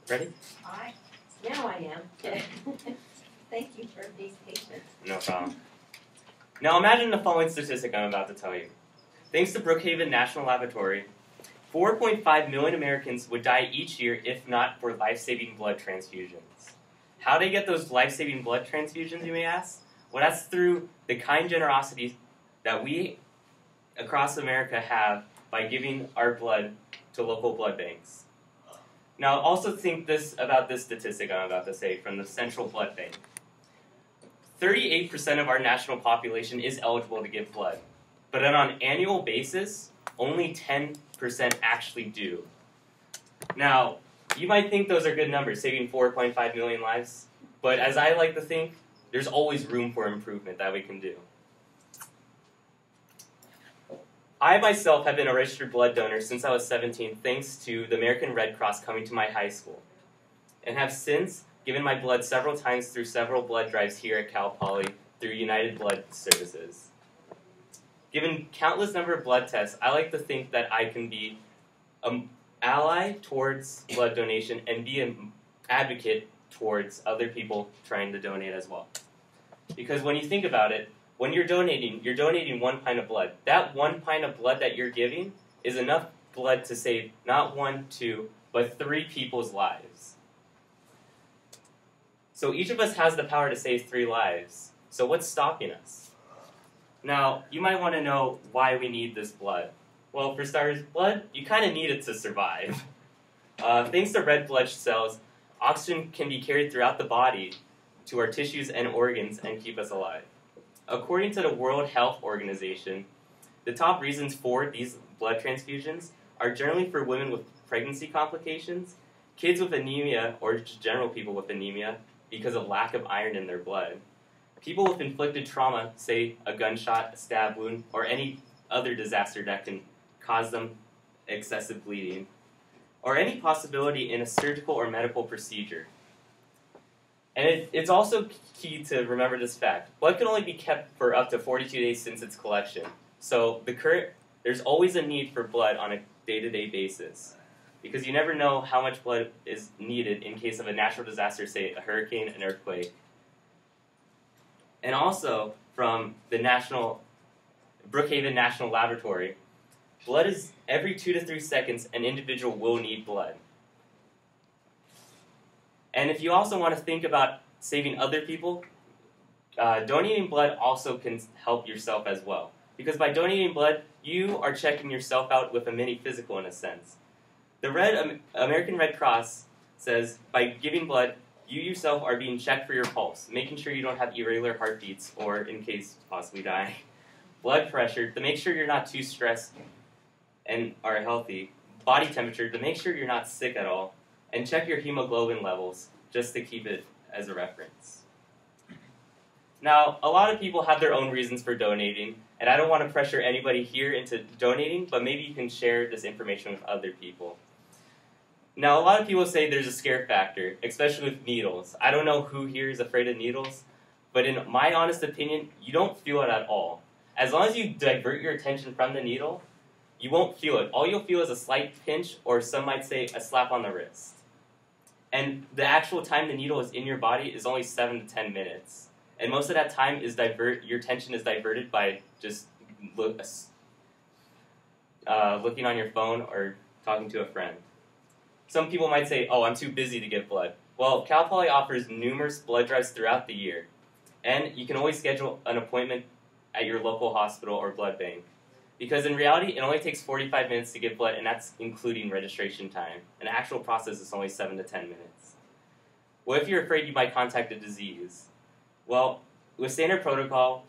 Ready? Now I am. Thank you for being patient. No problem. Now imagine the following statistic I'm about to tell you. Thanks to Brookhaven National Laboratory, 4.5 million Americans would die each year if not for life-saving blood transfusions. How do they get those life-saving blood transfusions, you may ask? Well, that's through the kind generosity that we across America have by giving our blood to local blood banks. Now, also think about this statistic I'm about to say from the Central Blood Bank. 38% of our national population is eligible to give blood, but on an annual basis, only 10% actually do. Now, you might think those are good numbers, saving 4.5 million lives, but as I like to think, there's always room for improvement that we can do. I myself have been a registered blood donor since I was 17 thanks to the American Red Cross coming to my high school, and have since given my blood several times through several blood drives here at Cal Poly through United Blood Services. Given countless number of blood tests, I like to think that I can be an ally towards blood donation and be an advocate towards other people trying to donate as well. Because when you think about it, when you're donating 1 pint of blood. That 1 pint of blood that you're giving is enough blood to save not 1, 2, but 3 people's lives. So each of us has the power to save 3 lives. So what's stopping us? Now, you might want to know why we need this blood. Well, for starters, blood, you kind of need it to survive. Thanks to red blood cells, oxygen can be carried throughout the body to our tissues and organs and keep us alive. According to the World Health Organization, the top reasons for these blood transfusions are generally for women with pregnancy complications, kids with anemia, or just general people with anemia because of lack of iron in their blood, people with inflicted trauma, say a gunshot, a stab wound, or any other disaster that can cause them excessive bleeding, or any possibility in a surgical or medical procedure. And it's also key to remember this fact. Blood can only be kept for up to 42 days since its collection. So there's always a need for blood on a day-to-day basis, because you never know how much blood is needed in case of a natural disaster, say a hurricane, an earthquake. And also, from the Brookhaven National Laboratory, blood is every 2 to 3 seconds an individual will need blood. And if you also want to think about saving other people, donating blood also can help yourself as well. Because by donating blood, you are checking yourself out with a mini physical in a sense. The American Red Cross says by giving blood, you yourself are being checked for your pulse, making sure you don't have irregular heartbeats or, in case, possibly die. Blood pressure, to make sure you're not too stressed and are healthy. Body temperature, to make sure you're not sick at all. And check your hemoglobin levels, just to keep it as a reference. Now, a lot of people have their own reasons for donating, and I don't want to pressure anybody here into donating, but maybe you can share this information with other people. Now, a lot of people say there's a scare factor, especially with needles. I don't know who here is afraid of needles, but in my honest opinion, you don't feel it at all. As long as you divert your attention from the needle, you won't feel it. All you'll feel is a slight pinch, or some might say a slap on the wrist. And the actual time the needle is in your body is only 7 to 10 minutes. And most of that time your attention is diverted by just looking on your phone or talking to a friend. Some people might say, oh, I'm too busy to give blood. Well, Cal Poly offers numerous blood drives throughout the year. And you can always schedule an appointment at your local hospital or blood bank. Because in reality, it only takes 45 minutes to give blood, and that's including registration time. An actual process is only 7 to 10 minutes. What if you're afraid you might contact a disease? Well, with standard protocol,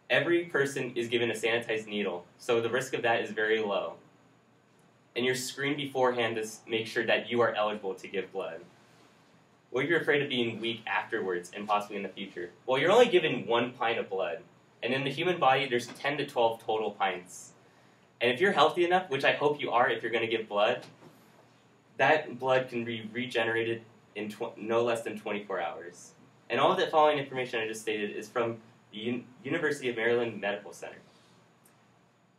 every person is given a sanitized needle, so the risk of that is very low. And you're screened beforehand to make sure that you are eligible to give blood. What if you're afraid of being weak afterwards and possibly in the future? Well, you're only given 1 pint of blood, and in the human body, there's 10 to 12 total pints. And if you're healthy enough, which I hope you are if you're going to give blood, that blood can be regenerated in no less than 24 hours. And all of the following information I just stated is from the University of Maryland Medical Center.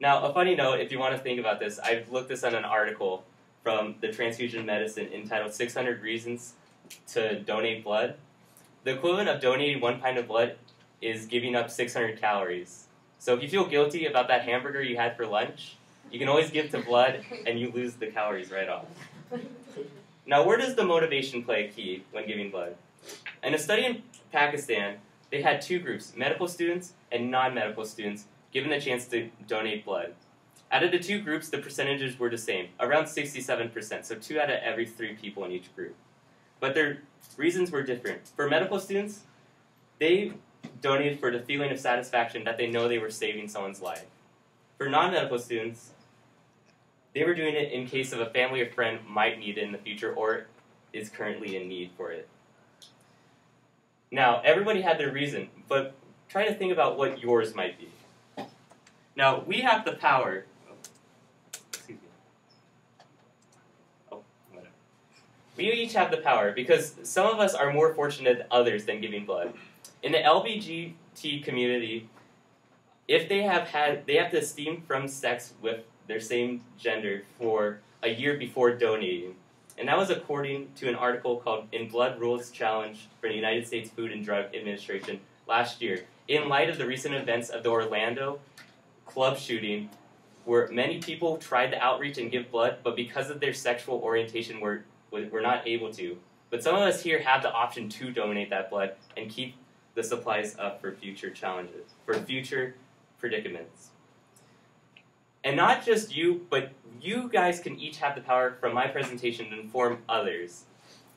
Now, a funny note, if you want to think about this, I've looked this on an article from the Transfusion Medicine entitled 600 Reasons to Donate Blood. The equivalent of donating 1 pint of blood is giving up 600 calories. So if you feel guilty about that hamburger you had for lunch, you can always give to blood and you lose the calories right off. Now, where does the motivation play a key when giving blood? In a study in Pakistan, they had 2 groups, medical students and non-medical students, given the chance to donate blood. Out of the 2 groups, the percentages were the same, around 67%, so 2 out of every 3 people in each group. But their reasons were different. For medical students, they donated for the feeling of satisfaction that they know they were saving someone's life. For non-medical students, they were doing it in case of a family or friend might need it in the future or is currently in need for it. Now, everybody had their reason, but try to think about what yours might be. Now, we have the power. We each have the power because some of us are more fortunate than others than giving blood. In the LGBT community, if they have to abstain from sex with their same gender for a year before donating. And that was according to an article called In Blood Rules Challenge for the United States Food and Drug Administration last year. In light of the recent events of the Orlando club shooting, where many people tried to outreach and give blood, but because of their sexual orientation were not able to. But some of us here have the option to donate that blood and keep the supplies up for future challenges, for future predicaments. And not just you, but you guys can each have the power from my presentation to inform others.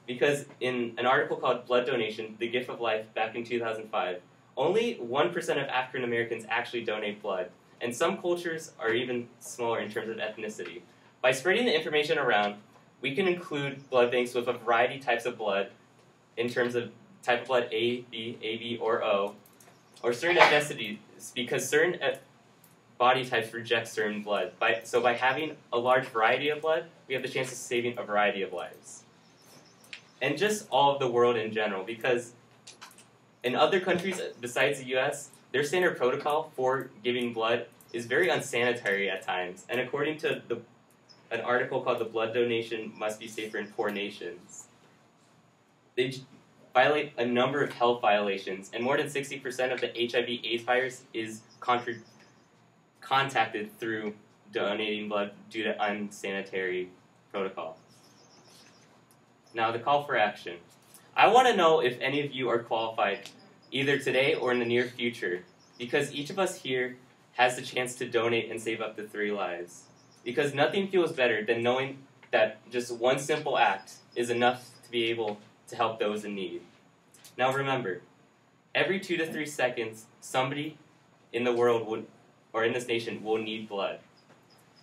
Because in an article called Blood Donation, The Gift of Life, back in 2005, only 1% of African Americans actually donate blood. And some cultures are even smaller in terms of ethnicity. By spreading the information around, we can include blood banks with a variety of types of blood in terms of type of blood A, B, AB, or O, or certain ethnicities, because certain body types reject certain blood. So by having a large variety of blood, we have the chance of saving a variety of lives. And just all of the world in general, because in other countries besides the US, their standard protocol for giving blood is very unsanitary at times. And according to an article called The Blood Donation Must Be Safer in Poor Nations, they violate a number of health violations, and more than 60% of the HIV/AIDS virus is contacted through donating blood due to unsanitary protocol. Now, the call for action. I want to know if any of you are qualified, either today or in the near future, because each of us here has the chance to donate and save up to 3 lives. Because nothing feels better than knowing that just one simple act is enough to be able to help those in need. Now remember, every 2 to 3 seconds, somebody in the world or in this nation will need blood.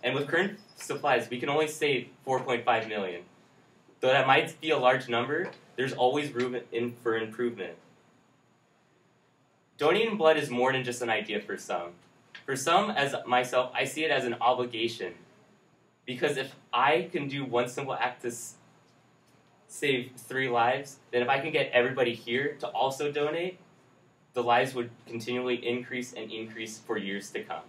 And with current supplies, we can only save 4.5 million. Though that might be a large number, there's always room for improvement. Donating blood is more than just an idea for some. For some, as myself, I see it as an obligation. Because if I can do one simple act to save 3 lives, then if I can get everybody here to also donate, the lives would continually increase and increase for years to come.